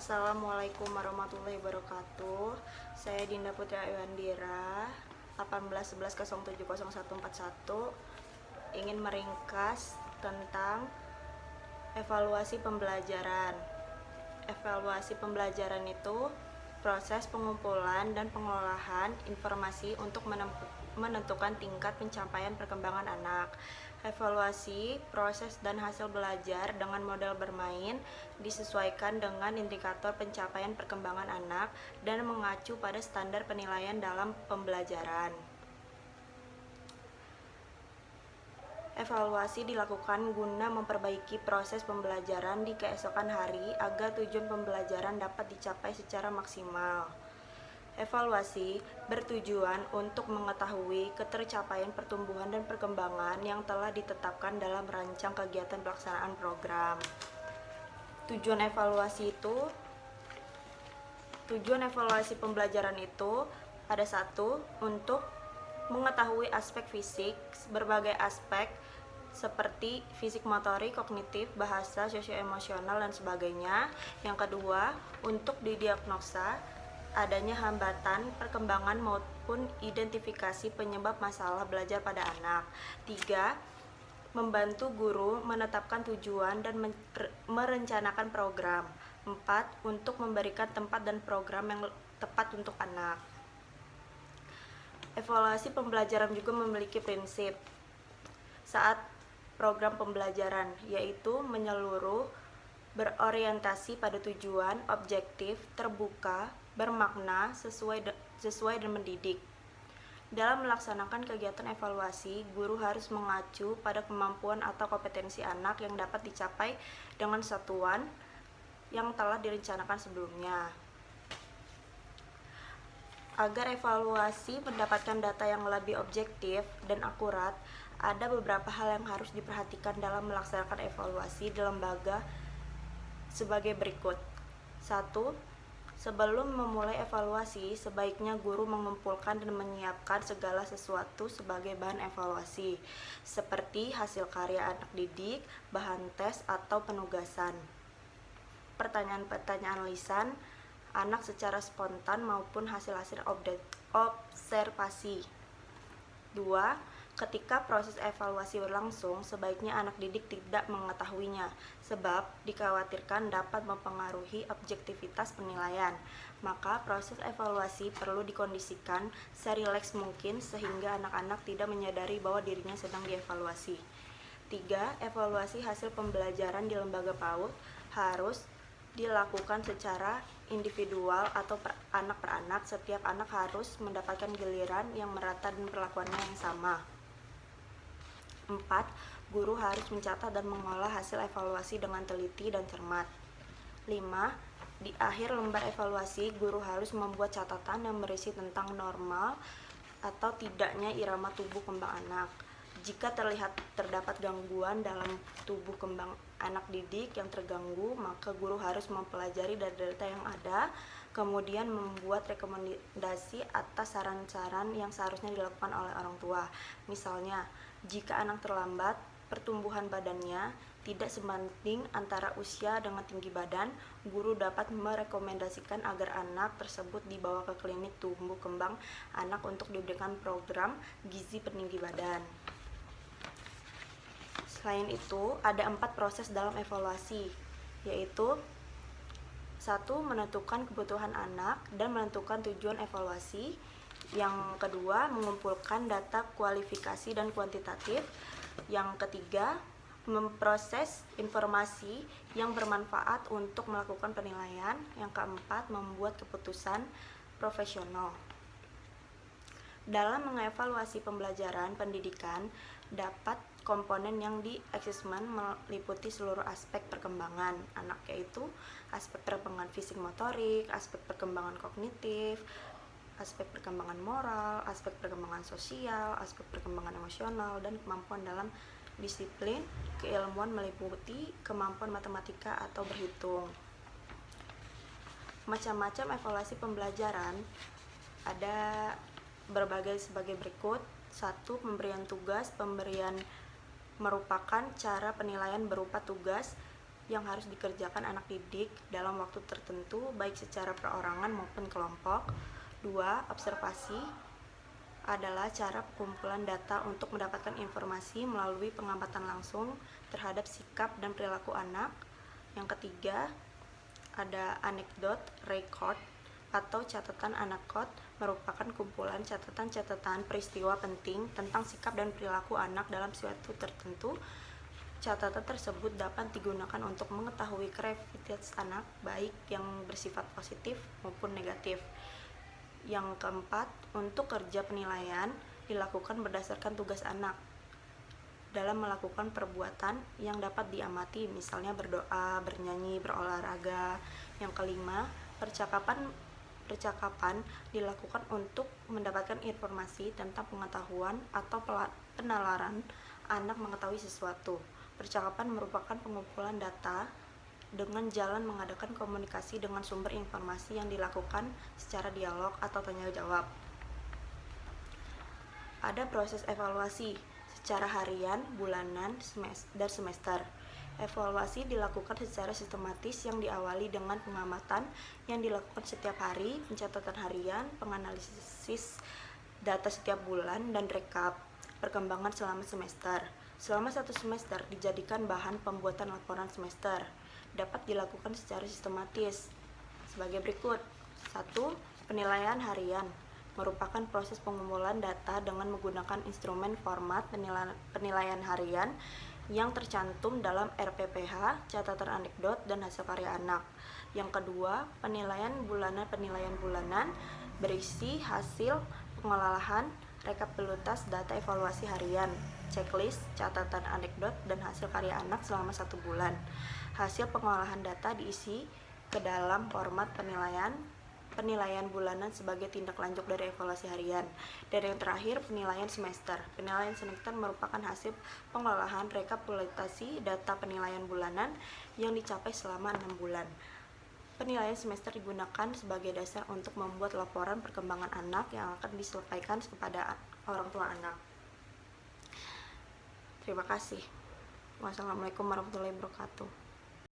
Assalamualaikum warahmatullahi wabarakatuh. Saya Dinda Putri Ayuandira, 1811070141, ingin meringkas tentang evaluasi pembelajaran. Evaluasi pembelajaran itu proses pengumpulan dan pengolahan informasi untuk menentukan tingkat pencapaian perkembangan anak. Evaluasi proses dan hasil belajar dengan model bermain disesuaikan dengan indikator pencapaian perkembangan anak dan mengacu pada standar penilaian dalam pembelajaran. Evaluasi dilakukan guna memperbaiki proses pembelajaran di keesokan hari agar tujuan pembelajaran dapat dicapai secara maksimal. Evaluasi bertujuan untuk mengetahui ketercapaian pertumbuhan dan perkembangan yang telah ditetapkan dalam rancang kegiatan pelaksanaan program. Tujuan evaluasi pembelajaran itu ada satu, untuk mengetahui aspek fisik, berbagai aspek seperti fisik, motorik, kognitif, bahasa, sosioemosional, dan sebagainya. Yang kedua, untuk didiagnosa adanya hambatan perkembangan maupun identifikasi penyebab masalah belajar pada anak. 3. Membantu guru menetapkan tujuan dan merencanakan program. 4. Untuk memberikan tempat dan program yang tepat untuk anak. Evaluasi pembelajaran juga memiliki prinsip saat program pembelajaran, yaitu menyeluruh, berorientasi pada tujuan, objektif, terbuka, bermakna, sesuai dan mendidik. Dalam melaksanakan kegiatan evaluasi, guru harus mengacu pada kemampuan atau kompetensi anak yang dapat dicapai dengan satuan yang telah direncanakan sebelumnya. Agar evaluasi mendapatkan data yang lebih objektif dan akurat, ada beberapa hal yang harus diperhatikan dalam melaksanakan evaluasi di lembaga sebagai berikut. 1. Sebelum memulai evaluasi, sebaiknya guru mengumpulkan dan menyiapkan segala sesuatu sebagai bahan evaluasi, seperti hasil karya anak didik, bahan tes atau penugasan, pertanyaan-pertanyaan lisan anak secara spontan maupun hasil-hasil observasi. 2. Ketika proses evaluasi berlangsung, sebaiknya anak didik tidak mengetahuinya, sebab dikhawatirkan dapat mempengaruhi objektivitas penilaian. Maka proses evaluasi perlu dikondisikan serileks mungkin sehingga anak-anak tidak menyadari bahwa dirinya sedang dievaluasi. 3. Evaluasi hasil pembelajaran di lembaga PAUD harus dilakukan secara individual atau per anak. Setiap anak harus mendapatkan giliran yang merata dan perlakuannya yang sama. 4. Guru harus mencatat dan mengolah hasil evaluasi dengan teliti dan cermat. 5. Di akhir lembar evaluasi, guru harus membuat catatan yang berisi tentang normal atau tidaknya irama tubuh kembang anak. Jika terdapat gangguan dalam tubuh kembang anak didik yang terganggu, maka guru harus mempelajari data yang ada, kemudian membuat rekomendasi atas saran-saran yang seharusnya dilakukan oleh orang tua. Misalnya, jika anak terlambat pertumbuhan badannya tidak sebanding antara usia dengan tinggi badan, guru dapat merekomendasikan agar anak tersebut dibawa ke klinik tumbuh kembang anak untuk diberikan program gizi peninggi badan. Selain itu, ada 4 proses dalam evaluasi, yaitu 1. Menentukan kebutuhan anak dan menentukan tujuan evaluasi. Yang kedua, mengumpulkan data kualifikasi dan kuantitatif. Yang ketiga, memproses informasi yang bermanfaat untuk melakukan penilaian. Yang keempat, membuat keputusan profesional. Dalam mengevaluasi pembelajaran pendidikan, dapat komponen yang di assessment meliputi seluruh aspek perkembangan anak, yaitu aspek perkembangan fisik motorik, aspek perkembangan kognitif, aspek perkembangan moral, aspek perkembangan sosial, aspek perkembangan emosional, dan kemampuan dalam disiplin keilmuan meliputi kemampuan matematika atau berhitung. Macam-macam evaluasi pembelajaran ada berbagai sebagai berikut. 1. Pemberian tugas. Pemberian merupakan cara penilaian berupa tugas yang harus dikerjakan anak didik dalam waktu tertentu, baik secara perorangan maupun kelompok. 2. Observasi adalah cara pengumpulan data untuk mendapatkan informasi melalui pengamatan langsung terhadap sikap dan perilaku anak. Yang ketiga, ada anekdot record atau catatan anekdot, merupakan kumpulan catatan-catatan peristiwa penting tentang sikap dan perilaku anak dalam suatu tertentu. Catatan tersebut dapat digunakan untuk mengetahui kreativitas anak, baik yang bersifat positif maupun negatif. Yang keempat, untuk kerja penilaian dilakukan berdasarkan tugas anak dalam melakukan perbuatan yang dapat diamati, misalnya berdoa, bernyanyi, berolahraga. Yang kelima, percakapan dilakukan untuk mendapatkan informasi tentang pengetahuan atau penalaran anak mengetahui sesuatu. Percakapan merupakan pengumpulan data dengan jalan mengadakan komunikasi dengan sumber informasi yang dilakukan secara dialog atau tanya jawab. Ada proses evaluasi secara harian, bulanan, dan semester. Evaluasi dilakukan secara sistematis yang diawali dengan pengamatan yang dilakukan setiap hari, pencatatan harian, penganalisis data setiap bulan, dan rekap perkembangan selama semester. Selama satu semester dijadikan bahan pembuatan laporan semester. Dapat dilakukan secara sistematis sebagai berikut. 1. Penilaian harian merupakan proses pengumpulan data dengan menggunakan instrumen format penilaian harian yang tercantum dalam RPPH, catatan anekdot, dan hasil karya anak. Yang kedua, penilaian bulanan berisi hasil pengolahan rekapitulasi data evaluasi harian, checklist, catatan anekdot, dan hasil karya anak selama 1 bulan. Hasil pengolahan data diisi ke dalam format penilaian bulanan sebagai tindak lanjut dari evaluasi harian. Dan yang terakhir, penilaian semester. Penilaian semester merupakan hasil pengolahan rekapitulasi data penilaian bulanan yang dicapai selama 6 bulan. Penilaian semester digunakan sebagai dasar untuk membuat laporan perkembangan anak yang akan disampaikan kepada orang tua anak. Terima kasih. Wassalamualaikum warahmatullahi wabarakatuh.